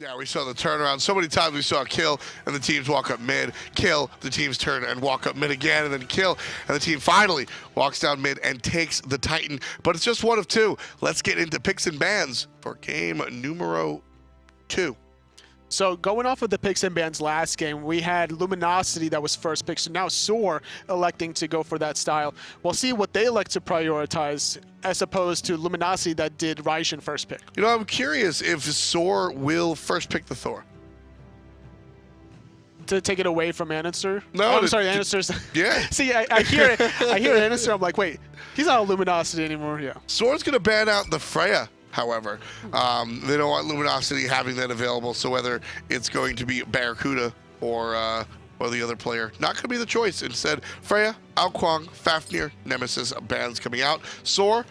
Yeah, we saw the turnaround. So many times we saw kill, and the teams walk up mid, kill, the teams turn and walk up mid again, and then kill, and the team finally walks down mid and takes the Titan. But it's just one of two. Let's get into picks and bans for game numero 2. So going off of the picks and bans last game, we had Luminosity that was first pick. So now SoaR electing to go for that style. We'll see what they elect to prioritize as opposed to Luminosity that did Raijin first pick. You know, I'm curious if SoaR will first pick the Thor. To take it away from andinster? No, oh, I'm sorry, andinster's. Yeah. See, I hear it. I hear andinster. I'm like, wait, he's not a Luminosity anymore. Yeah. SoaR's going to ban out the Freya. However, they don't want Luminosity having that available, so whether it's going to be BaRRaCCuDDa or the other player, not going to be the choice. Instead, Freya, Wukong, Fafnir, Nemesis bans coming out. SoaR,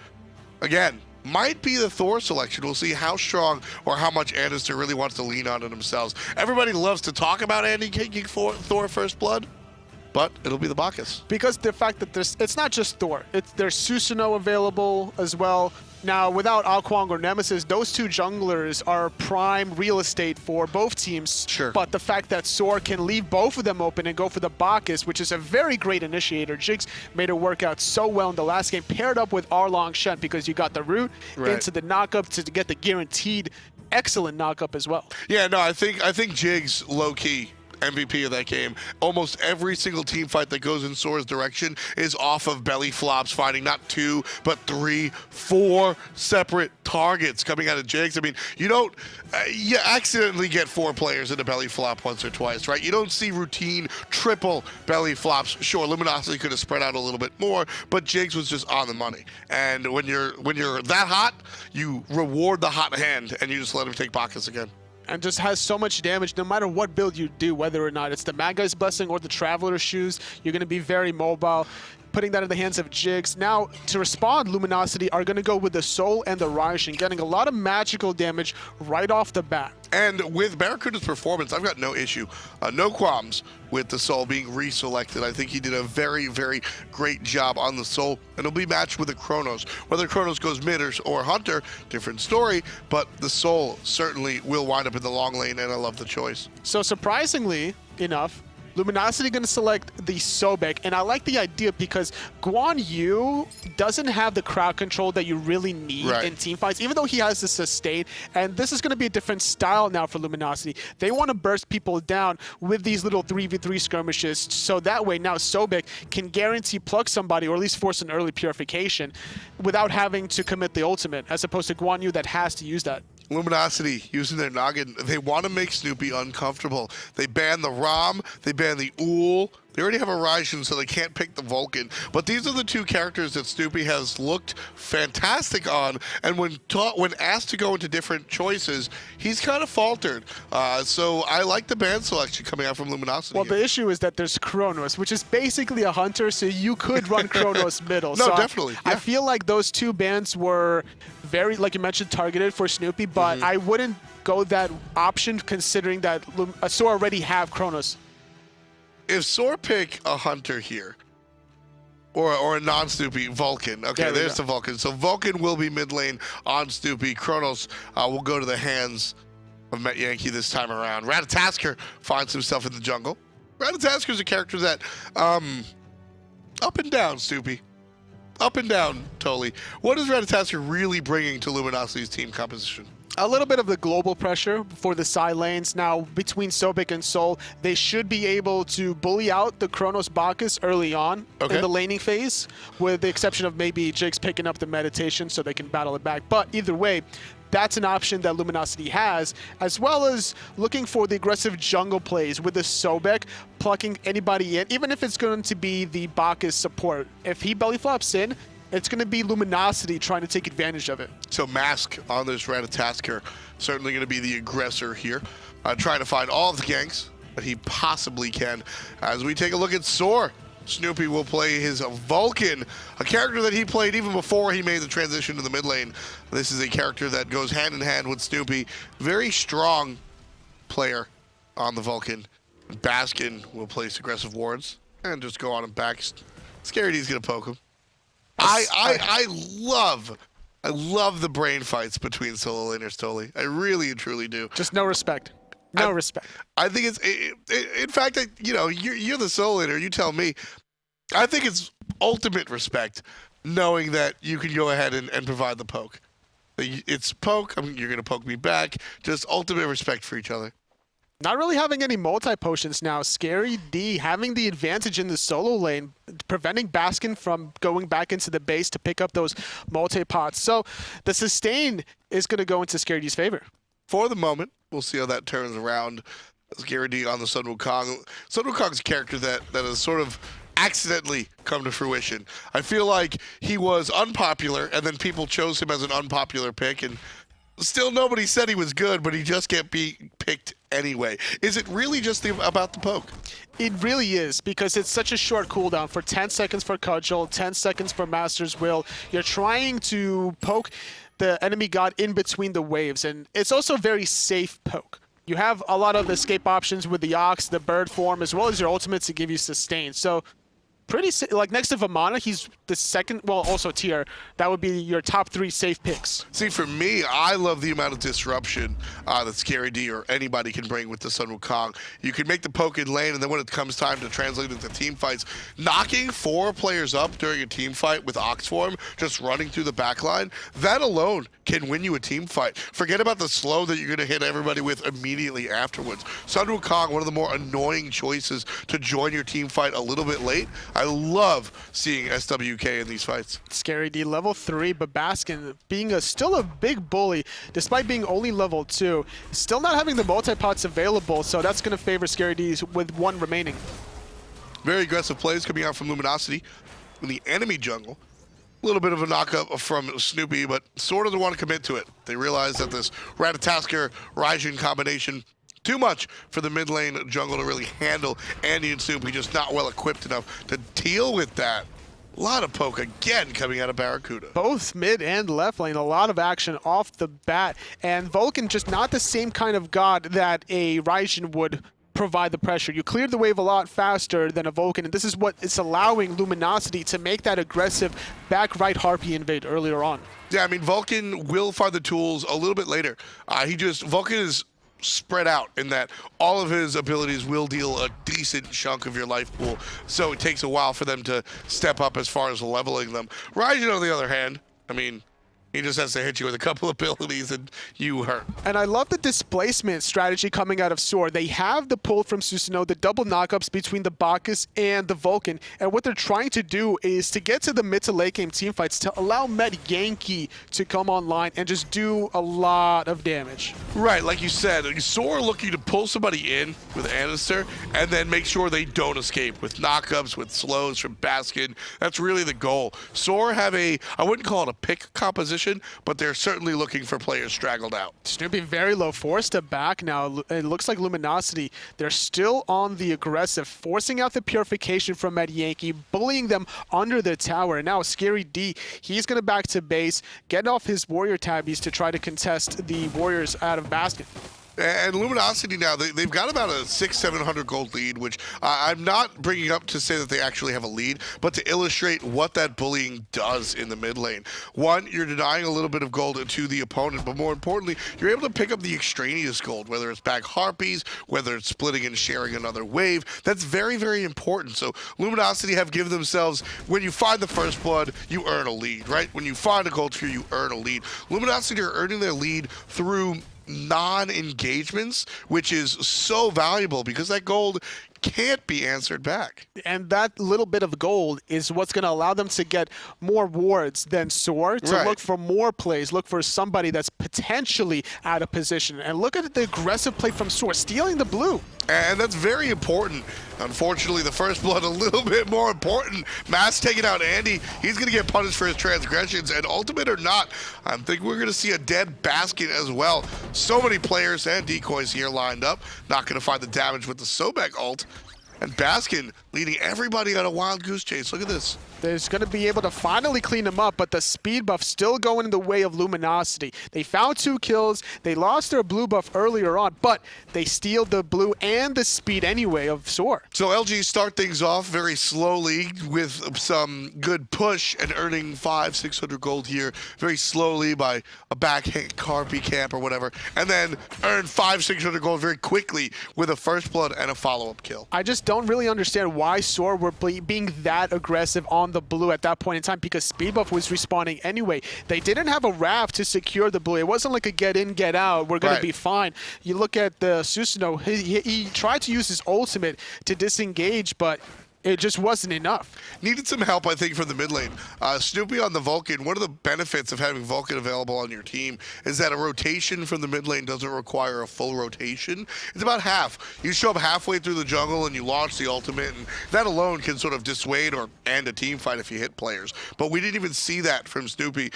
again, might be the Thor selection. We'll see how strong or how much andinster really wants to lean on it themselves. Everybody loves to talk about Andy taking Thor First Blood, but it'll be the Bacchus. Because the fact that it's not just Thor. There's Susano available as well. Now, without Wukong or Nemesis, those two junglers are prime real estate for both teams. Sure. But the fact that SoaR can leave both of them open and go for the Bacchus, which is a very great initiator. Jigz made it work out so well in the last game, paired up with Arlong Shen because you got the root into the knockup to get the guaranteed excellent knockup as well. Yeah, no, I think Jigz low-key MVP of that game. Almost every single team fight that goes in SoaR's direction is off of belly flops, finding not 2, but 3, 4 separate targets coming out of Jigz. I mean, you don't, you accidentally get 4 players in a belly flop once or twice, right? You don't see routine triple belly flops. Sure, Luminosity could have spread out a little bit more, but Jigz was just on the money. And when you're that hot, you reward the hot hand and you just let him take Bacchus again. And just has so much damage no matter what build you do, whether or not it's the Mad Guy's Blessing or the Traveler's Shoes. You're going to be very mobile. Putting that in the hands of Jigz. Now, to respond, Luminosity are going to go with the Soul and the Raijin, getting a lot of magical damage right off the bat. And with BaRRaCCuDDa's performance, I've got no issue, no qualms with the Soul being reselected. I think he did a very, very great job on the Soul, and it'll be matched with the Chronos. Whether Chronos goes mid or Hunter, different story, but the Soul certainly will wind up in the long lane, and I love the choice. So surprisingly enough, Luminosity going to select the Sobek, and I like the idea because Guan Yu doesn't have the crowd control that you really need in team fights, even though he has the sustain, and this is going to be a different style now for Luminosity. They want to burst people down with these little 3v3 skirmishes, so that way now Sobek can guarantee plug somebody or at least force an early purification without having to commit the ultimate, as opposed to Guan Yu that has to use that. Luminosity using their noggin. They want to make Snoopy uncomfortable. They ban the Rom, they ban the Ool. They already have a Raijin, so they can't pick the Vulcan. But these are the two characters that Snoopy has looked fantastic on, and when asked to go into different choices, he's kind of faltered. So I like the ban selection coming out from Luminosity. Well, the issue is that there's Chronos, which is basically a Hunter, so you could run Chronos middle. No, so definitely. I feel like those two bans were very, like you mentioned, targeted for Snoopy, but I wouldn't go that option considering that SoaR already have Chronos. If SoaR pick a Hunter here, or a non-Snoopy, Vulcan. Okay, there's the Vulcan. So Vulcan will be mid lane on Snoopy. Chronos will go to the hands of Metyankey this time around. Ratatoskr finds himself in the jungle. Ratatoskr is a character that, up and down, Snoopy. Up and down, totally. What is Ratatoskr really bringing to Luminosity's team composition? A little bit of the global pressure for the side lanes. Now, between Sobek and SoaR, they should be able to bully out the Chronos Bacchus early on in the laning phase, with the exception of maybe Jigz picking up the meditation so they can battle it back. But either way, that's an option that Luminosity has, as well as looking for the aggressive jungle plays with the Sobek, plucking anybody in, even if it's going to be the Bacchus support. If he belly flops in, it's going to be Luminosity trying to take advantage of it. So Mask on this Ratatoskr, certainly going to be the aggressor here, trying to find all of the ganks that he possibly can. As we take a look at SoaR, Snoopy will play his Vulcan, a character that he played even before he made the transition to the mid lane. This is a character that goes hand in hand with Snoopy. Very strong player on the Vulcan. Baskin will place aggressive wards and just go on him back. Scary D's going to poke him. I love I love the brain fights between solo laners, Toli. I really and truly do. Just no respect. No respect. I think it's, in fact, you know, you're the solo laner. You tell me. I think it's ultimate respect knowing that you can go ahead and provide the poke. It's poke. I mean, you're going to poke me back. Just ultimate respect for each other. Not really having any multi-potions now. ScaryD having the advantage in the solo lane, preventing Baskin from going back into the base to pick up those multi-pots. So the sustain is going to go into ScaryD's favor. For the moment, we'll see how that turns around. ScaryD on the Sun Wukong. Sun Wukong's a character that has sort of accidentally come to fruition. I feel like he was unpopular, and then people chose him as an unpopular pick, and still nobody said he was good, but he just can't be picked anyway. Is it really just about the poke? It really is, because it's such a short cooldown for 10 seconds for Cudgel, 10 seconds for Master's Will. You're trying to poke the enemy god in between the waves, and it's also a very safe poke. You have a lot of escape options with the Ox, the bird form, as well as your ultimates to give you sustain. So pretty like next to Vamana, he's the second, well, also tier. That would be your top 3 safe picks. See, for me, I love the amount of disruption that ScaryD or anybody can bring with the Sun Wukong. You can make the poke in lane, and then when it comes time to translate into team fights, knocking 4 players up during a team fight with Ox form, just running through the backline, that alone can win you a team fight. Forget about the slow that you're going to hit everybody with immediately afterwards. Sun Wukong, one of the more annoying choices to join your team fight a little bit late. I love seeing SWK in these fights. ScaryD level 3, but Baskin being still a big bully, despite being only level 2, still not having the multi-pots available, so that's going to favor ScaryD with 1 remaining. Very aggressive plays coming out from Luminosity in the enemy jungle. A little bit of a knock-up from Snoopy, but sort of don't want to commit to it. They realize that this Ratatoskr Raijin combination, too much for the mid lane jungle to really handle. Andy and Snoopy just not well equipped enough to deal with that. A lot of poke again coming out of BaRRaCCuDDa. Both mid and left lane, a lot of action off the bat. And Vulcan just not the same kind of god that a Raijin would provide the pressure. You cleared the wave a lot faster than a Vulcan, and this is what is allowing Luminosity to make that aggressive back right Harpy invade earlier on. Yeah, I mean, Vulcan will find the tools a little bit later. Vulcan is spread out in that all of his abilities will deal a decent chunk of your life pool, so it takes a while for them to step up as far as leveling them. Raijin, on the other hand, I mean, he just has to hit you with a couple abilities and you hurt. And I love the displacement strategy coming out of SoaR. They have the pull from Susano, the double knockups between the Bacchus and the Vulcan. And what they're trying to do is to get to the mid to late game teamfights to allow Metyankey to come online and just do a lot of damage. Right, like you said, SoaR looking to pull somebody in with andinster and then make sure they don't escape with knockups, with slows from Baskin. That's really the goal. SoaR have I wouldn't call it a pick composition, but they're certainly looking for players straggled out. Snoopy very low, forced to back now. It looks like Luminosity, they're still on the aggressive, forcing out the purification from Metyankey, bullying them under the tower. And now ScaryD, he's going to back to base, get off his warrior tabbies to try to contest the warriors out of Baskin. And Luminosity now, they've got about a 600-700 gold lead, which I'm not bringing up to say that they actually have a lead, but to illustrate what that bullying does in the mid lane. One, you're denying a little bit of gold to the opponent, but more importantly, you're able to pick up the extraneous gold, whether it's back harpies, whether it's splitting and sharing another wave. That's very, very important. So Luminosity have given themselves, when you find the first blood, you earn a lead, right? When you find a gold tier, you earn a lead. Luminosity are earning their lead through non-engagements, which is so valuable because that gold can't be answered back. And that little bit of gold is what's going to allow them to get more wards than SoaR, to look for more plays, look for somebody that's potentially out of position. And look at the aggressive play from SoaR, stealing the blue. And that's very important. Unfortunately, the first blood a little bit more important. Mass taking out Andy. He's going to get punished for his transgressions. And ultimate or not, I think we're going to see a dead Baskin as well. So many players and decoys here lined up. Not going to find the damage with the Sobek ult. And Baskin leading everybody on a wild goose chase. Look at this. There's going to be able to finally clean him up, but the speed buff still going in the way of Luminosity. They found 2 kills. They lost their blue buff earlier on, but they steal the blue and the speed anyway of SoaR. So LG start things off very slowly with some good push and earning 500-600 gold here very slowly by a backhand carpy camp or whatever, and then earn 500-600 gold very quickly with a first blood and a follow-up kill. I just don't really understand why SoaR were being that aggressive on the blue at that point in time, because speed buff was respawning anyway. They didn't have a raft to secure the blue. It wasn't like a get in, get out, we're going to be fine. You look at the Susano, he tried to use his ultimate to disengage, but it just wasn't enough. Needed some help, I think, from the mid lane. Snoopy on the Vulcan, one of the benefits of having Vulcan available on your team is that a rotation from the mid lane doesn't require a full rotation. It's about half. You show up halfway through the jungle and you launch the ultimate, and that alone can sort of dissuade or end a team fight if you hit players. But we didn't even see that from Snoopy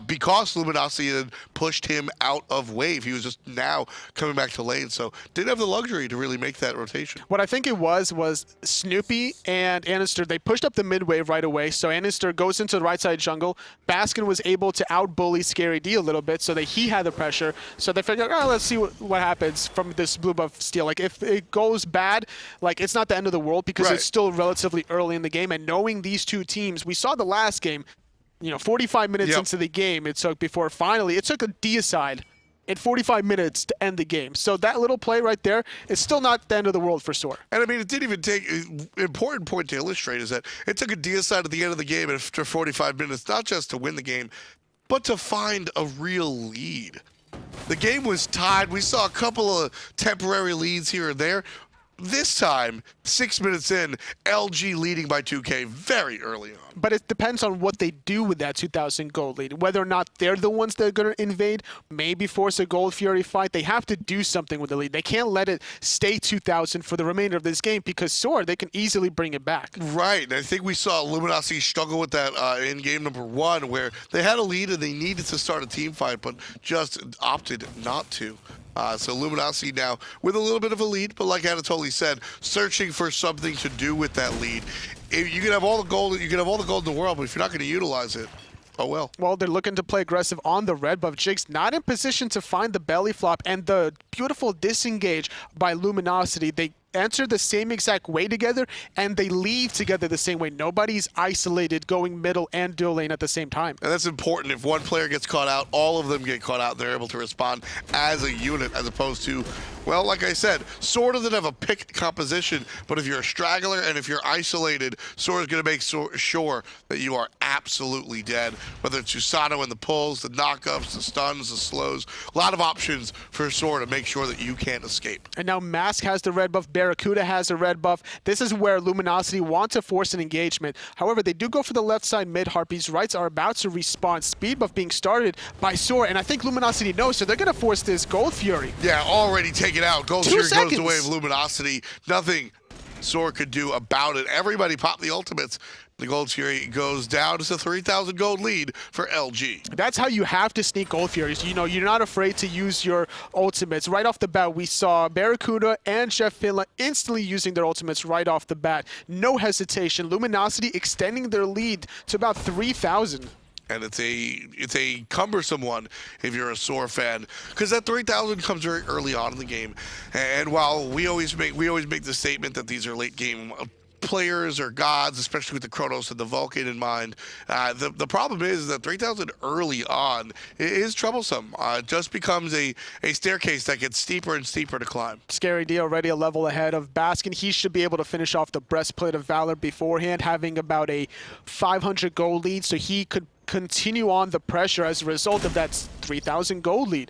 because Luminosity had pushed him out of wave. He was just now coming back to lane, so didn't have the luxury to really make that rotation. What I think it was Snoopy and andinster, they pushed up the mid wave right away, so andinster goes into the right side jungle. Baskin was able to out-bully SoaR a little bit so that he had the pressure, so they figured, oh, let's see what happens from this blue buff steal. Like, if it goes bad, like, it's not the end of the world because it's still relatively early in the game, and knowing these two teams, we saw the last game, you know, 45 minutes into the game it took before finally, it took a deicide in 45 minutes to end the game. So that little play right there is still not the end of the world for SoaR. And I mean, it didn't even take, an important point to illustrate is that it took a deicide at the end of the game after 45 minutes, not just to win the game, but to find a real lead. The game was tied. We saw a couple of temporary leads here and there. This time, 6 minutes in, LG leading by 2K very early on. But it depends on what they do with that 2,000 gold lead. Whether or not they're the ones that are going to invade, maybe force a Gold Fury fight. They have to do something with the lead. They can't let it stay 2,000 for the remainder of this game because SoaR, they can easily bring it back. Right, and I think we saw Luminosity struggle with that in game number 1, where they had a lead and they needed to start a team fight, but just opted not to. So Luminosity now with a little bit of a lead, but like Anatoly said, searching for something to do with that lead. You can have all the gold, you can have all the gold in the world, but if you're not going to utilize it, oh well. Well, they're looking to play aggressive on the red buff. Jigz not in position to find the belly flop, and the beautiful disengage by Luminosity. They enter the same exact way together, and they leave together the same way. Nobody's isolated going middle and dual lane at the same time. And that's important. If one player gets caught out, all of them get caught out, and they're able to respond as a unit, as opposed to, well, like I said, SoaR doesn't have a pick composition, but if you're a straggler and if you're isolated, SoaR is going to make sure that you are absolutely dead. Whether it's Susano in the pulls, the knockups, the stuns, the slows, a lot of options for SoaR to make sure that you can't escape. And now Mask has the red buff, BaRRaCCuDDa has a red buff. This is where Luminosity want to force an engagement. However, they do go for the left side mid. Harpies rights are about to respawn. Speed buff being started by SoaR, and I think Luminosity knows, so they're going to force this Gold Fury. Yeah, already taken out. Gold Fury goes the way of Luminosity. Nothing SoaR could do about it. Everybody popped the ultimates. The Gold Fury goes down to a 3,000 gold lead for LG. That's how you have to sneak Gold Furies. You know, you're not afraid to use your ultimates. Right off the bat, we saw BaRRaCCuDDa and JeffHindla instantly using their ultimates right off the bat. No hesitation. Luminosity extending their lead to about 3,000. And it's a cumbersome one if you're a SoaR fan, because that 3,000 comes very early on in the game. And while we always make the statement that these are late game players or gods, especially with the Chronos and the Vulcan in mind, the problem is that 3,000 early on is troublesome. It just becomes a staircase that gets steeper and steeper to climb. SoaRD already a level ahead of Baskin. He should be able to finish off the Breastplate of Valor beforehand, having about a 500 gold lead, so he could continue on the pressure as a result of that 3,000 gold lead.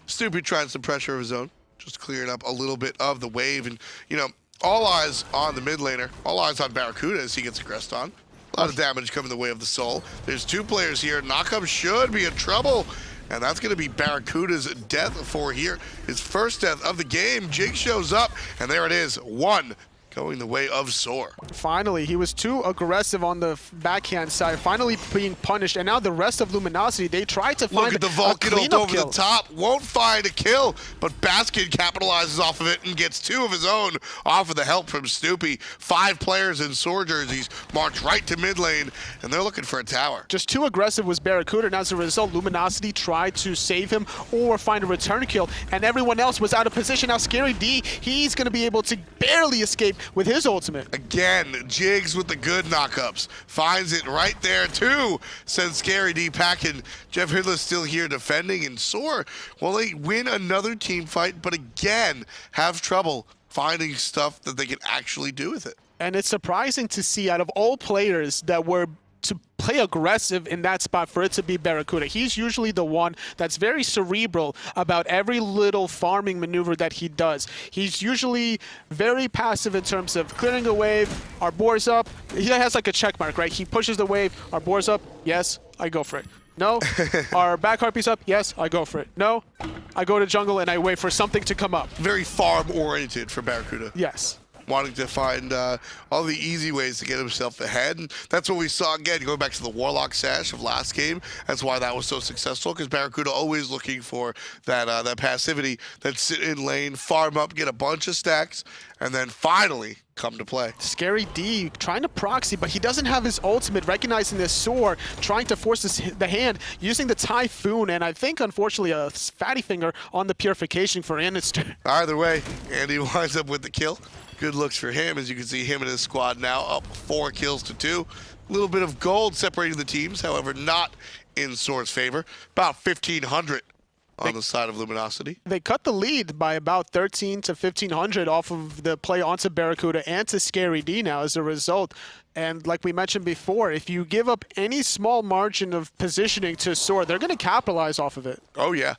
Snoopy trying some pressure of his own, just clearing up a little bit of the wave, and you know, all eyes on the mid laner, all eyes on BaRRaCCuDDa as he gets aggressed on. A lot of damage coming the way of the soul. There's two players here. Knockup should be in trouble, and that's going to be BaRRaCCuDDa's death for here. His first death of the game. Jigz shows up, and there it is. 1, going the way of SoaR. Finally, he was too aggressive on the backhand side, finally being punished. And now the rest of Luminosity, they tried to find Look at the Vulcan ult over the top, won't find a kill, but Baskin capitalizes off of it and gets 2 of his own off of the help from Snoopy. 5 players in SoaR jerseys march right to mid lane, and they're looking for a tower. Just too aggressive was BaRRaCCuDDa, and as a result, Luminosity tried to save him or find a return kill, and everyone else was out of position. Now ScaryD, he's going to be able to barely escape with his ultimate. Again, Jigz with the good knockups. Finds it right there, too, sends ScaryD packing. JeffHindla still here defending, and SoaR, well, they win another team fight, but again, have trouble finding stuff that they can actually do with it. And it's surprising to see, out of all players that were to play aggressive in that spot, for it to be BaRRaCCuDDa. He's usually the one that's very cerebral about every little farming maneuver that he does. He's usually very passive in terms of clearing a wave, our board's up. He has like a check mark, right? He pushes the wave, our board's up, yes, I go for it. No, our back harpy's up, yes, I go for it. No, I go to jungle and I wait for something to come up. Very farm-oriented for BaRRaCCuDDa. Yes. Wanting to find all the easy ways to get himself ahead. And that's what we saw again, going back to the Warlock Sash of last game. That's why that was so successful, because BaRRaCCuDDa always looking for that that passivity, that sit in lane, farm up, get a bunch of stacks, and then finally come to play. ScaryD trying to proxy, but he doesn't have his ultimate, recognizing this SoaR, trying to force the hand, using the Typhoon, and I think, unfortunately, a fatty finger on the Purification for andinster. Either way, Andy winds up with the kill. Good looks for him, as you can see him and his squad now up 4 kills to 2. A little bit of gold separating the teams, however, not in SoaR's favor. About 1,500 on the side of Luminosity. They cut the lead by about 13 to 1,500 off of the play onto BaRRaCCuDDa and to ScaryD now as a result. And like we mentioned before, if you give up any small margin of positioning to SoaR, they're going to capitalize off of it. Oh, yeah.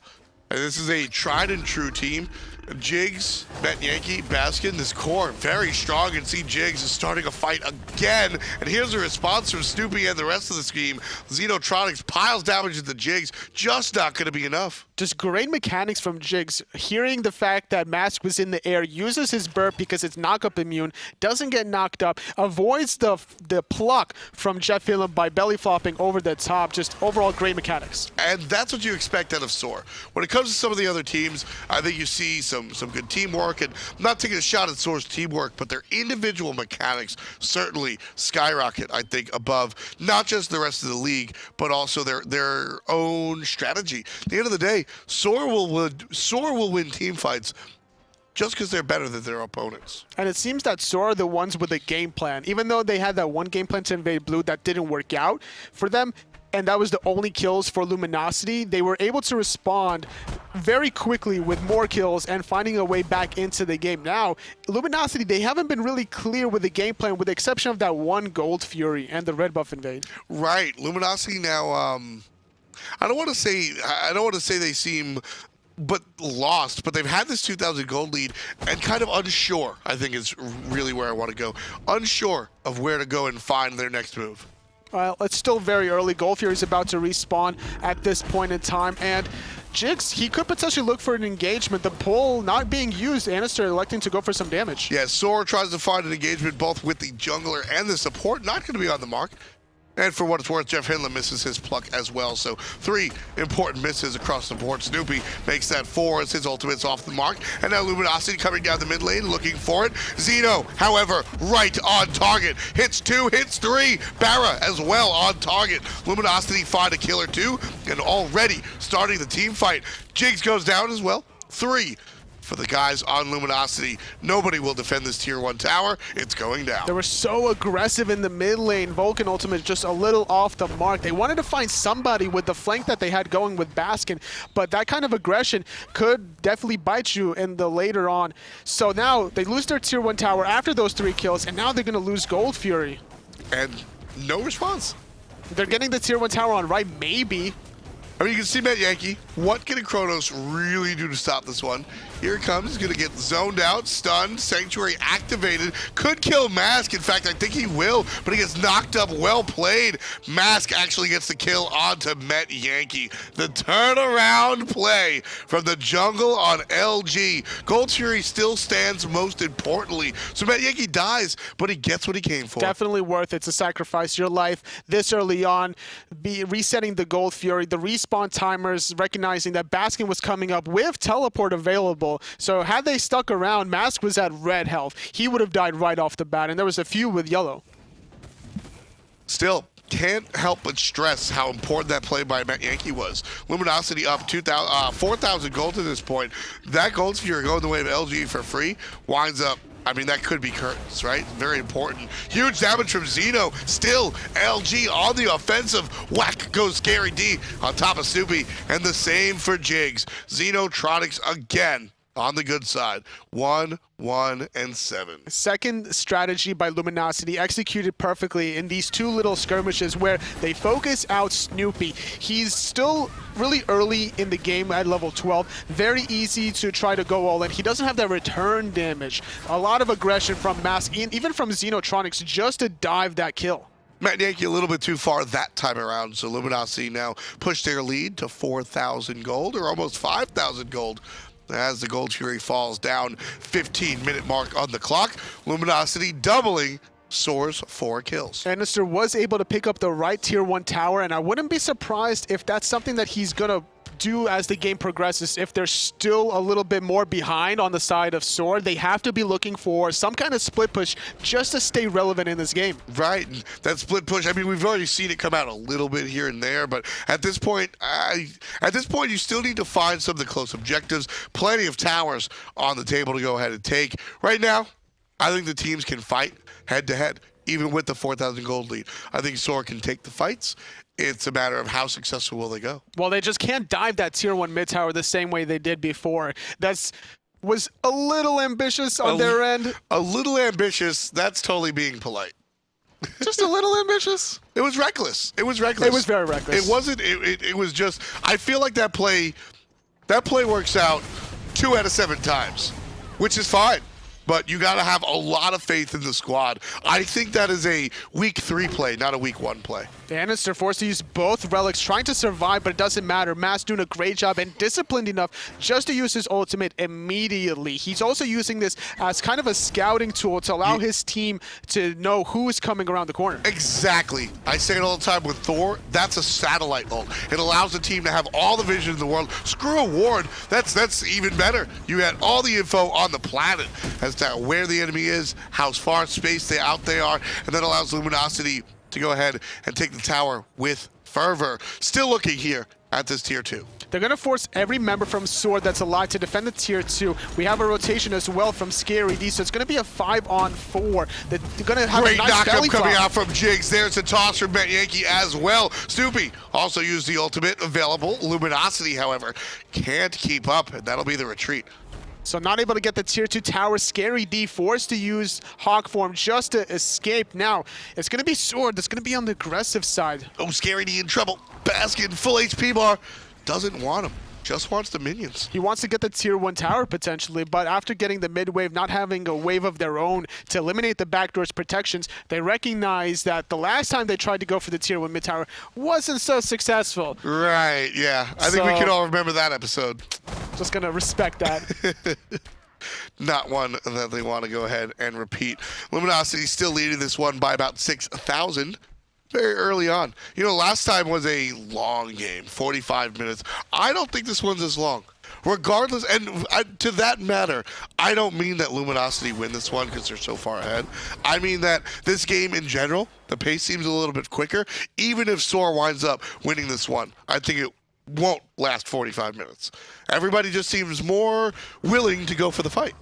And this is a tried and true team. Jigz, Metyankey, Baskin, this core very strong, and see Jigz is starting a fight again. And here's a response from Snoopy and the rest of the scheme. XenoTronics piles damage into Jigz, just not going to be enough. Just great mechanics from Jigz. Hearing the fact that Mask was in the air, uses his burp because it's knock-up immune, doesn't get knocked up, avoids the pluck from JeffHindla by belly flopping over the top. Just overall great mechanics. And that's what you expect out of SoaR. When it comes to some of the other teams, I think you see some good teamwork, and I'm not taking a shot at SoaR's teamwork, but their individual mechanics certainly skyrocket, I think, above not just the rest of the league, but also their own strategy. At the end of the day, SoaR will win team fights just because they're better than their opponents. And it seems that SoaR are the ones with a game plan. Even though they had that one game plan to invade blue that didn't work out for them, and that was the only kills for Luminosity, they were able to respond very quickly with more kills and finding a way back into the game. Now, Luminosity, they haven't been really clear with the game plan, with the exception of that one Gold Fury and the red buff invade. Right. Luminosity now, I don't want to say they seem lost, but they've had this 2,000 gold lead and kind of unsure, I think is really where I want to go. Unsure of where to go and find their next move. It's still very early. Gold Fury is about to respawn at this point in time, and Jigz, he could potentially look for an engagement. The pull not being used, andinster electing to go for some damage. Yeah, SoaR tries to find an engagement both with the jungler and the support. Not going to be on the mark. And for what it's worth, JeffHindla misses his pluck as well. So 3 important misses across the board. Snoopy makes that 4 as his ultimate's off the mark. And now Luminosity coming down the mid lane looking for it. Xeno, however, right on target. Hits 2, hits 3. BaRRA as well on target. Luminosity find a kill or 2 and already starting the team fight. Jigz goes down as well. 3 for the guys on Luminosity. Nobody will defend this tier 1 tower. It's going down. They were so aggressive in the mid lane. Vulcan ultimate just a little off the mark. They wanted to find somebody with the flank that they had going with Baskin, but that kind of aggression could definitely bite you in the later on. So now they lose their tier 1 tower after those 3 kills, and now they're going to lose Gold Fury. And no response. They're getting the tier 1 tower on right, maybe. I mean, you can see Metyankey. What can Chronos really do to stop this one? Here it comes. He's going to get zoned out, stunned, Sanctuary activated. Could kill Mask. In fact, I think he will, but he gets knocked up. Well played. Mask actually gets the kill onto Metyankey. The turnaround play from the jungle on LG. Gold Fury still stands most importantly. So Metyankey dies, but he gets what he came for. Definitely worth it to sacrifice your life this early on. Be resetting the Gold Fury, the respawn timers, recognizing that Baskin was coming up with teleport available. So had they stuck around, Mask was at red health. He would have died right off the bat, and there was a few with yellow. Still, can't help but stress how important that play by Metyankey was. Luminosity up 4,000 gold at this point. That Gold Fury going the way of LG for free winds up. I mean, that could be curtains, right? Very important. Huge damage from Xeno. Still, LG on the offensive. Whack goes Scary D on top of Snoopy. And the same for Jigz. XenoTronics again on the good side. 1, 1, and 7. Second strategy by Luminosity executed perfectly in these two little skirmishes where they focus out Snoopy. He's still really early in the game at level 12. Very easy to try to go all in. He doesn't have that return damage. A lot of aggression from Mask, even from XenoTronics, just to dive that kill. Metyankey a little bit too far that time around, so Luminosity now push their lead to 4,000 gold, or almost 5,000 gold. As the Gold Fury falls down, 15-minute mark on the clock. Luminosity doubling SoaR's 4 kills. Andinster was able to pick up the right tier 1 tower, and I wouldn't be surprised if that's something that he's going to do as the game progresses. If they're still a little bit more behind on the side of SoaR, they have to be looking for some kind of split push just to stay relevant in this game. Right, that split push, I mean, we've already seen it come out a little bit here and there, but at this point, you still need to find some of the close objectives. Plenty of towers on the table to go ahead and take. Right now, I think the teams can fight head-to-head, even with the 4,000 gold lead. I think SoaR can take the fights. It's a matter of how successful will they go. Well, they just can't dive that tier 1 mid tower the same way they did before. Was a little ambitious on their end. A little ambitious, that's totally being polite. Just a little ambitious? It was reckless. It was reckless. It was very reckless. It wasn't, it was just, I feel like that play works out 2 out of 7 times, which is fine. But you got to have a lot of faith in the squad. I think that is a week 3 play, not a week 1 play. Andinster forced to use both relics, trying to survive, but it doesn't matter. Mask doing a great job and disciplined enough just to use his ultimate immediately. He's also using this as kind of a scouting tool to allow his team to know who is coming around the corner. Exactly. I say it all the time with Thor, that's a satellite ult. It allows the team to have all the vision in the world. Screw a ward, that's even better. You had all the info on the planet as to where the enemy is, how far spaced they are, and that allows Luminosity to go ahead and take the tower with fervor. Still looking here at this tier 2. They're going to force every member from SoaR that's alive to defend the tier 2. We have a rotation as well from Scary D, so it's going to be a 5-on-4. They're going to have great a nice knockup coming flop out from Jigz. There's a toss from Metyankey as well. Snoopy also used the ultimate available. Luminosity, however, can't keep up, and that'll be the retreat. So not able to get the tier 2 tower. Scary D forced to use Hawk form just to escape. Now, it's going to be SoaR that's going to be on the aggressive side. Oh, Scary D in trouble. Baskin, full HP bar. Doesn't want him. Just wants the minions. He wants to get the tier 1 tower potentially, but after getting the mid wave, not having a wave of their own to eliminate the backdoor's protections, they recognize that the last time they tried to go for the tier 1 mid tower wasn't so successful. Right, yeah. I think we can all remember that episode. Just gonna respect that. Not one that they want to go ahead and repeat. Luminosity still leading this one by about 6,000. Very early on. You know, last time was a long game, 45 minutes. I don't think this one's as long. Regardless, and to that matter, I don't mean that Luminosity win this one because they're so far ahead. I mean that this game in general, the pace seems a little bit quicker. Even if SoaR winds up winning this one, I think it won't last 45 minutes. Everybody just seems more willing to go for the fight.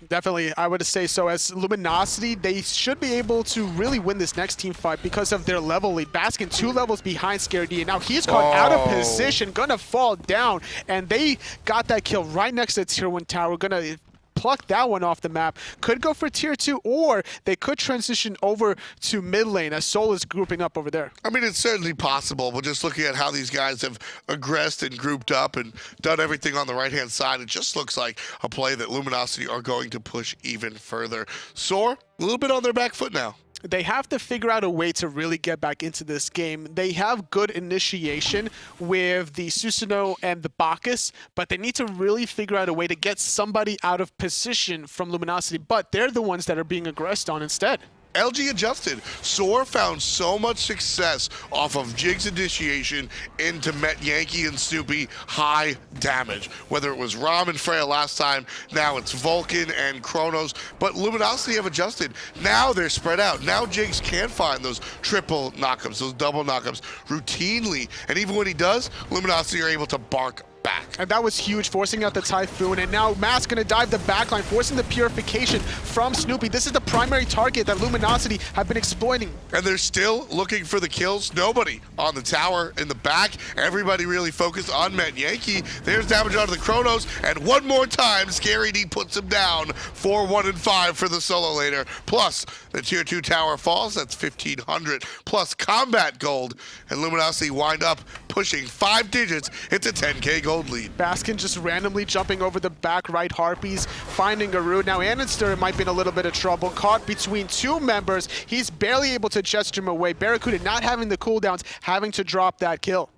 Definitely, I would say so. As Luminosity, they should be able to really win this next team fight because of their level lead. Baskin 2 levels behind Scary D, and now he's caught out of position, gonna fall down, and they got that kill right next to the tier 1 tower, gonna pluck that one off the map. Could go for tier 2, or they could transition over to mid lane as SoaR is grouping up over there. I mean, it's certainly possible, but just looking at how these guys have aggressed and grouped up and done everything on the right-hand side, it just looks like a play that Luminosity are going to push even further. SoaR, a little bit on their back foot now. They have to figure out a way to really get back into this game. They have good initiation with the Susano and the Bacchus, but they need to really figure out a way to get somebody out of position from Luminosity, but they're the ones that are being aggressed on instead. LG adjusted. SoaR found so much success off of Jigz initiation into Metyankey and Snoopy high damage. Whether it was Ram and Freya last time, now it's Vulcan and Chronos, but Luminosity have adjusted. Now they're spread out. Now Jigz can find those triple knockups, those double knockups routinely, and even when he does, Luminosity are able to bark back. And that was huge, forcing out the Typhoon, and now Matt's gonna dive the backline, forcing the purification from Snoopy. This is the primary target that Luminosity have been exploiting. And they're still looking for the kills. Nobody on the tower in the back. Everybody really focused on Metyankey. There's damage onto the Chronos, and one more time, ScaryD puts him down for 1 and 5 for the solo laner. Plus, the tier 2 tower falls, that's 1,500, plus combat gold, and Luminosity wind up pushing 5 digits into 10K gold lead. Baskin just randomly jumping over the back right Harpies, finding a root. Now andinster might be in a little bit of trouble, caught between 2 members. He's barely able to gesture him away. BaRRaCCuDDa not having the cooldowns, having to drop that kill.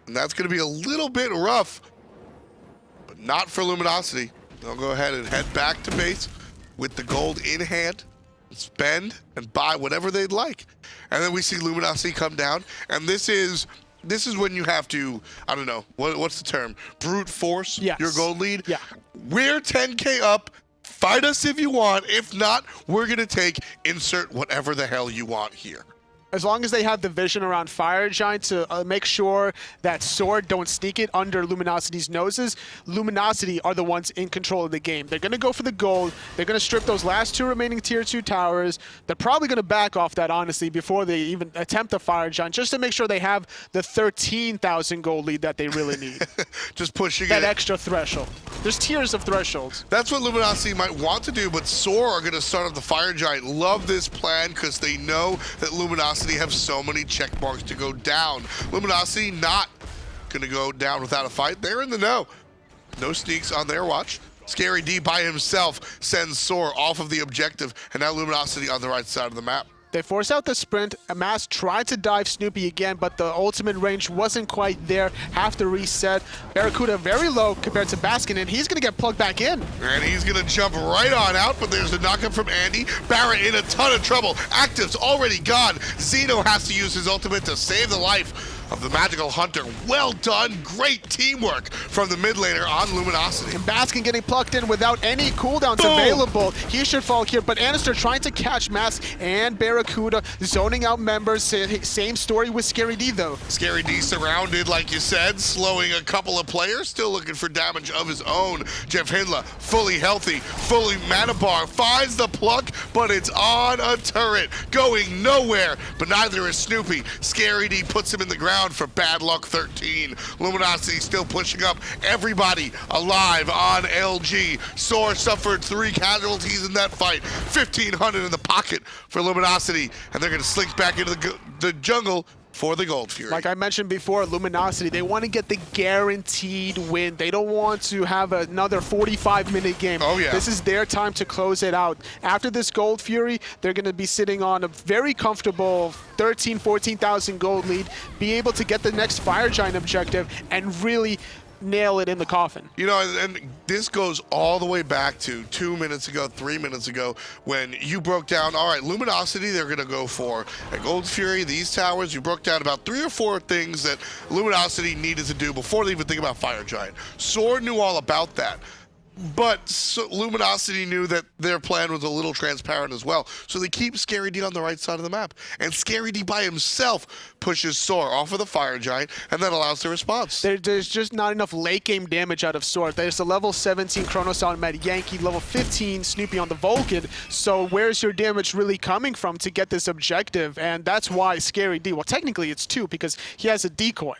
And that's going to be a little bit rough, but not for Luminosity. They'll go ahead and head back to base with the gold in hand, spend and buy whatever they'd like. And then we see Luminosity come down, and this is when you have to, I don't know, what's the term? Brute force your gold lead? Yeah. We're 10K up. Fight us if you want. If not, we're going to take insert whatever the hell you want here. As long as they have the vision around Fire Giant to make sure that SoaR don't sneak it under Luminosity's noses, Luminosity are the ones in control of the game. They're going to go for the gold. They're going to strip those last 2 remaining tier 2 towers. They're probably going to back off that, honestly, before they even attempt the Fire Giant, just to make sure they have the 13,000 gold lead that they really need. Just pushing that extra threshold. There's tiers of thresholds. That's what Luminosity might want to do, but SoaR are going to start up the Fire Giant. Love this plan because they know that Luminosity have so many check marks to go down. Luminosity not going to go down without a fight. They're in the know. No sneaks on their watch. ScaryD by himself sends SoaR off of the objective, and now Luminosity on the right side of the map. They force out the sprint. Amass tried to dive Snoopy again, but the ultimate range wasn't quite there. Have to reset. BaRRaCCuDDa very low compared to Baskin, and he's going to get plugged back in. And he's going to jump right on out, but there's a knockup from Andy. BaRRa in a ton of trouble. Active's already gone. Xeno has to use his ultimate to save the life of the Magical Hunter. Well done. Great teamwork from the mid laner on Luminosity. And Baskin getting plucked in without any cooldowns available. He should fall here, but andinster trying to catch Mask and BaRRaCCuDDa zoning out members. Same story with ScaryD though. ScaryD surrounded, like you said, slowing a couple of players, still looking for damage of his own. JeffHindla, fully healthy, fully mana bar, finds the pluck, but it's on a turret, going nowhere, but neither is Snoopy. ScaryD puts him in the ground for bad luck 13. Luminosity still pushing up. Everybody alive on LG. SoaR suffered 3 casualties in that fight. 1,500 in the pocket for Luminosity, and they're going to slink back into the jungle for the Gold Fury. Like I mentioned before, Luminosity, they want to get the guaranteed win. They don't want to have another 45-minute game. Oh, yeah. This is their time to close it out. After this Gold Fury, they're going to be sitting on a very comfortable 13,000, 14,000 gold lead, be able to get the next Fire Giant objective, and really nail it in the coffin. You know, and this goes all the way back to 2 minutes ago, 3 minutes ago, when you broke down, all right, Luminosity, they're going to go for a Gold Fury, these towers. You broke down about 3 or 4 things that Luminosity needed to do before they even think about Fire Giant. SoaR knew all about that. But Luminosity knew that their plan was a little transparent as well. So they keep ScaryD on the right side of the map. And ScaryD by himself pushes SoaR off of the Fire Giant, and that allows the response. There's just not enough late game damage out of SoaR. There's a level 17 Chronos on Metyankey, level 15 Snoopy on the Vulcan. So where's your damage really coming from to get this objective? And that's why ScaryD, well, technically it's 2 because he has a decoy.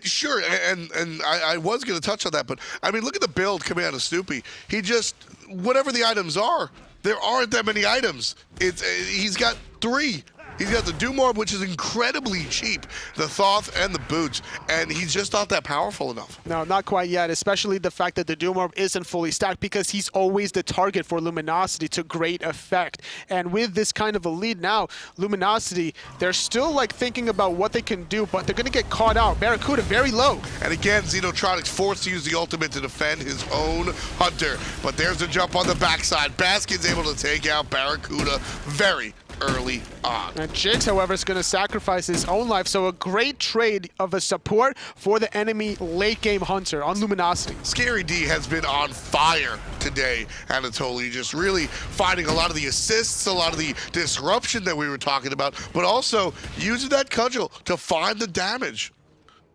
Sure, and I was going to touch on that, but I mean, look at the build coming out of Snoopy. He just, whatever the items are, there aren't that many items. He's got 3. He's got the Doom Orb, which is incredibly cheap, the Thoth, and the Boots, and he's just not that powerful enough. No, not quite yet, especially the fact that the Doom Orb isn't fully stacked because he's always the target for Luminosity to great effect. And with this kind of a lead now, Luminosity, they're still like thinking about what they can do, but they're going to get caught out. BaRRaCCuDDa very low. And again, XenoTronics forced to use the ultimate to defend his own Hunter, but there's the jump on the backside. Baskin's able to take out BaRRaCCuDDa very early on. And Jigz, however, is going to sacrifice his own life, so a great trade of a support for the enemy late-game Hunter on Luminosity. SoaR has been on fire today, Anatoly, just really finding a lot of the assists, a lot of the disruption that we were talking about, but also using that cudgel to find the damage.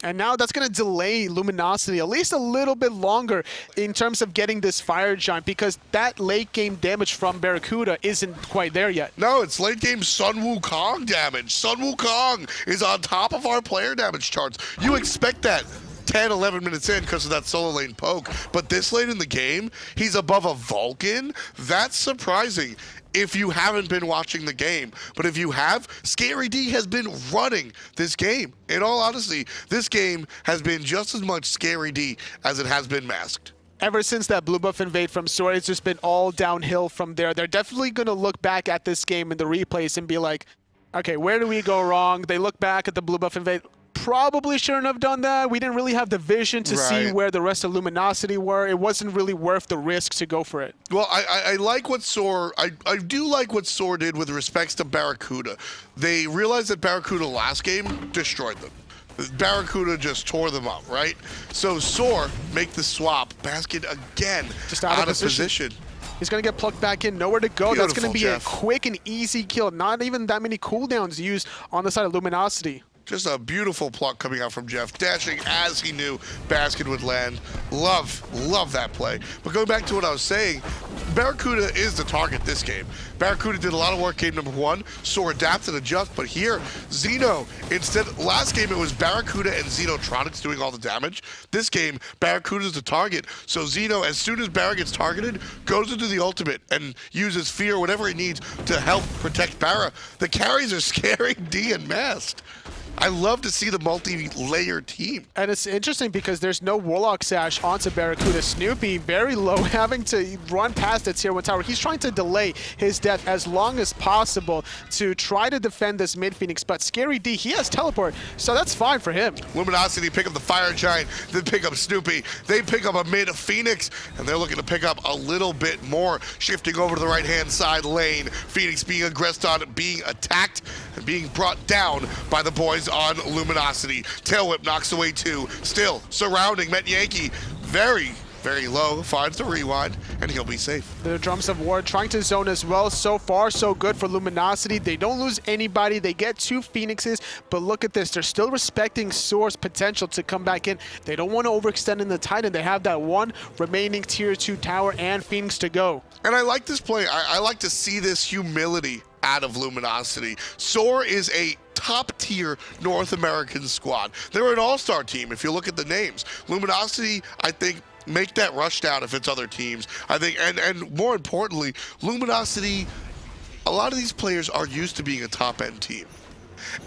And now that's going to delay Luminosity at least a little bit longer in terms of getting this Fire Giant, because that late game damage from BaRRaCCuDDa isn't quite there yet. No, it's late game Sun Wukong damage. Sun Wukong is on top of our player damage charts. You expect that 10, 11 minutes in because of that solo lane poke, but this late in the game, he's above a Vulcan? That's surprising if you haven't been watching the game. But if you have, SoaR has been running this game. In all honesty, this game has been just as much SoaR as it has been masked. Ever since that blue buff invade from SoaR, it's just been all downhill from there. They're definitely going to look back at this game in the replays and be like, okay, where do we go wrong? They look back at the blue buff invade. Probably shouldn't have done that. We didn't really have the vision to see where the rest of Luminosity were. It wasn't really worth the risk to go for it. Well, I like what SoaR, I do like what SoaR did with respects to BaRRaCCuDDa. They realized that BaRRaCCuDDa last game destroyed them. BaRRaCCuDDa just tore them up, right? So SoaR make the swap. Baskin again just out of position. He's going to get plucked back in, nowhere to go. Beautiful, that's going to be a quick and easy kill. Not even that many cooldowns used on the side of Luminosity. Just a beautiful pluck coming out from Jeff, dashing as he knew Baskin would land. Love that play. But going back to what I was saying, BaRRaCCuDDa is the target this game. BaRRaCCuDDa did a lot of work game number 1, SoaR adapt and adjust, but here, Xeno, instead, last game it was BaRRaCCuDDa and XenoTronics doing all the damage. This game, BaRRaCCuDDa is the target, so Xeno, as soon as Barra gets targeted, goes into the ultimate and uses fear, whatever he needs, to help protect Barra. The carries are SoaR and masked. I love to see the multi-layer team. And it's interesting because there's no Warlock Sash onto BaRRaCCuDDa. Snoopy, very low, having to run past its tier 1 tower. He's trying to delay his death as long as possible to try to defend this mid-Phoenix, but SoaR, he has teleport, so that's fine for him. Luminosity pick up the Fire Giant, then pick up Snoopy. They pick up a mid-Phoenix, and they're looking to pick up a little bit more, shifting over to the right-hand side lane. Phoenix being aggressed on, being attacked, and being brought down by the boys on Luminosity. Tail Whip knocks away 2. Still surrounding Metyankey. Very low. Finds the rewind, and he'll be safe. The Drums of War trying to zone as well. So far, so good for Luminosity. They don't lose anybody. They get 2 Phoenixes, but look at this. They're still respecting SoaR's potential to come back in. They don't want to overextend in the Titan. They have that 1 remaining tier 2 tower and Phoenix to go. And I like this play. I like to see this humility out of Luminosity. SoaR is a top-tier North American squad. They're an all-star team if you look at the names. Luminosity, I think, make that rush down if it's other teams. I think, and more importantly, Luminosity, a lot of these players are used to being a top-end team.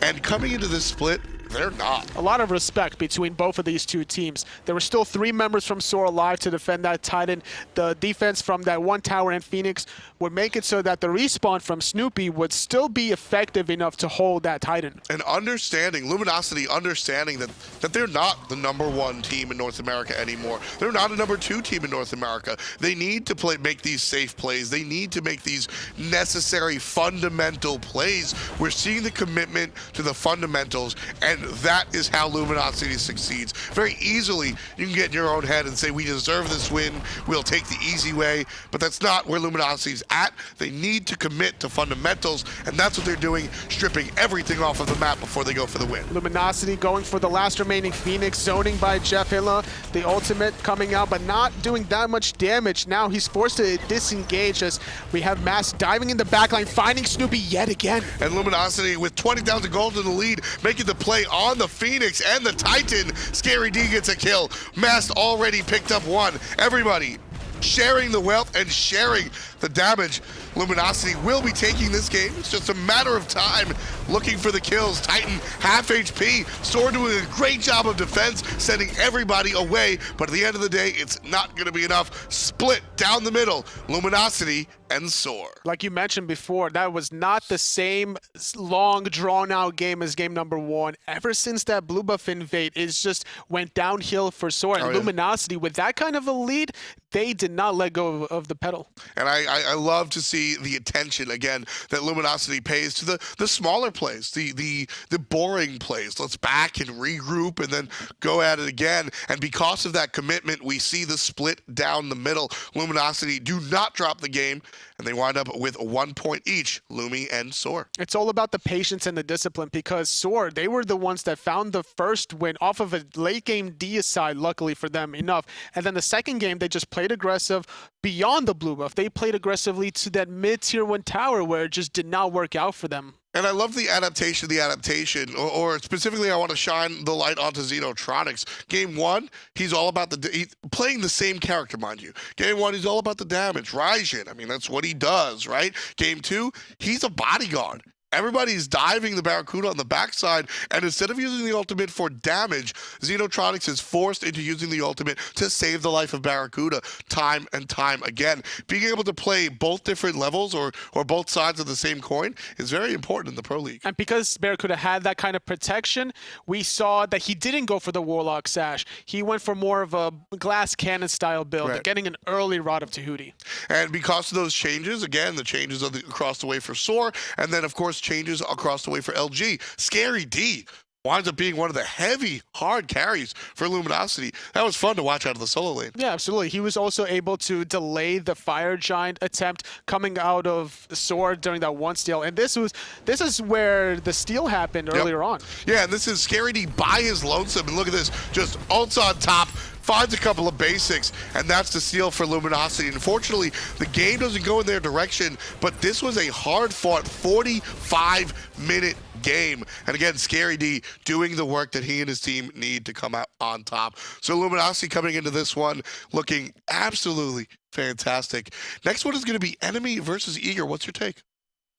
And coming into this split, they're not. A lot of respect between both of these 2 teams. There were still 3 members from SoaR alive to defend that Titan. The defense from that 1 tower and Phoenix would make it so that the respawn from Snoopy would still be effective enough to hold that Titan. And understanding, Luminosity understanding that they're not the #1 team in North America anymore. They're not a #2 team in North America. They need to make these safe plays. They need to make these necessary fundamental plays. We're seeing the commitment to the fundamentals, and that is how Luminosity succeeds. Very easily, you can get in your own head and say, we deserve this win, we'll take the easy way, but that's not where Luminosity's at. They need to commit to fundamentals, and that's what they're doing, stripping everything off of the map before they go for the win. Luminosity going for the last remaining Phoenix, zoning by JeffHindla, the ultimate coming out, but not doing that much damage. Now he's forced to disengage as we have Mass diving in the backline, finding Snoopy yet again. And Luminosity with 20,000 gold in the lead, making the play on the Phoenix and the Titan. skirmishes gets a kill. Mast already picked up one. Everybody sharing the wealth and sharing the damage. Luminosity will be taking this game. It's just a matter of time looking for the kills. Titan half HP. SoaR doing a great job of defense, sending everybody away. But at the end of the day, it's not going to be enough. Split down the middle. Luminosity and SoaR. Like you mentioned before, that was not the same long, drawn-out game as game number 1. Ever since that blue buff invade, it just went downhill for SoaR. And Luminosity, with that kind of a lead, they did not let go of the pedal. And I love to see the attention, again, that Luminosity pays to the smaller plays, the boring plays. Let's back and regroup and then go at it again. And because of that commitment, we see the split down the middle. Luminosity do not drop the game, and they wind up with 1 point each, Lumi and SoaR. It's all about the patience and the discipline, because SoaR, they were the ones that found the first win off of a late game deicide, luckily for them, enough. And then the second game, they just played aggressive beyond the blue buff. They played aggressively to that mid-tier 1 tower where it just did not work out for them. And I love the adaptation, or specifically I want to shine the light onto XenoTronics. Game 1, he's all about he's playing the same character, mind you. Game 1, he's all about the damage. Raijin, I mean, that's what he does, right? Game 2, he's a bodyguard. Everybody's diving the BaRRaCCuDDa on the backside, and instead of using the ultimate for damage, XenoTronics is forced into using the ultimate to save the life of BaRRaCCuDDa time and time again. Being able to play both different levels or both sides of the same coin is very important in the Pro League. And because BaRRaCCuDDa had that kind of protection, we saw that he didn't go for the Warlock Sash. He went for more of a glass cannon style build, getting an early Rod of Tahuti. And because of those changes, again, the changes across the way for SoaR, and then, of course, changes across the way for LG. skirmishes winds up being one of the heavy, hard carries for Luminosity. That was fun to watch out of the solo lane. Yeah, absolutely. He was also able to delay the Fire Giant attempt coming out of SoaR during that one steal. And this is where the steal happened earlier on. Yeah, and this is skirmishes by his lonesome. And look at this, just ults on top, finds a couple of basics, and that's the steal for Luminosity. Unfortunately, the game doesn't go in their direction, but this was a hard-fought 45-minute game. And again, skirmishes doing the work that he and his team need to come out on top. So Luminosity coming into this one looking absolutely fantastic. Next one is going to be Enemy versus Eager. What's your take?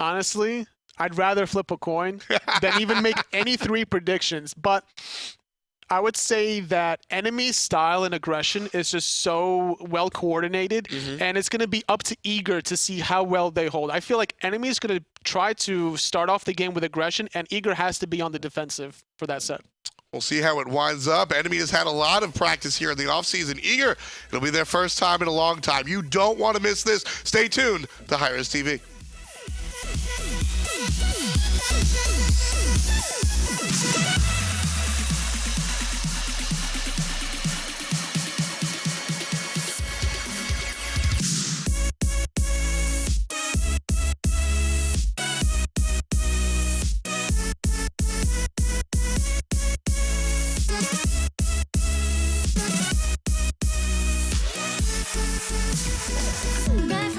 Honestly, I'd rather flip a coin than even make any 3 predictions, but I would say that Enemy's style and aggression is just so well coordinated, and it's going to be up to Eager to see how well they hold. I feel like Enemy is going to try to start off the game with aggression, and Eager has to be on the defensive for that set. We'll see how it winds up. Enemy has had a lot of practice here in the offseason. Eager, it'll be their first time in a long time. You don't want to miss this. Stay tuned to hi-rez TV. Right.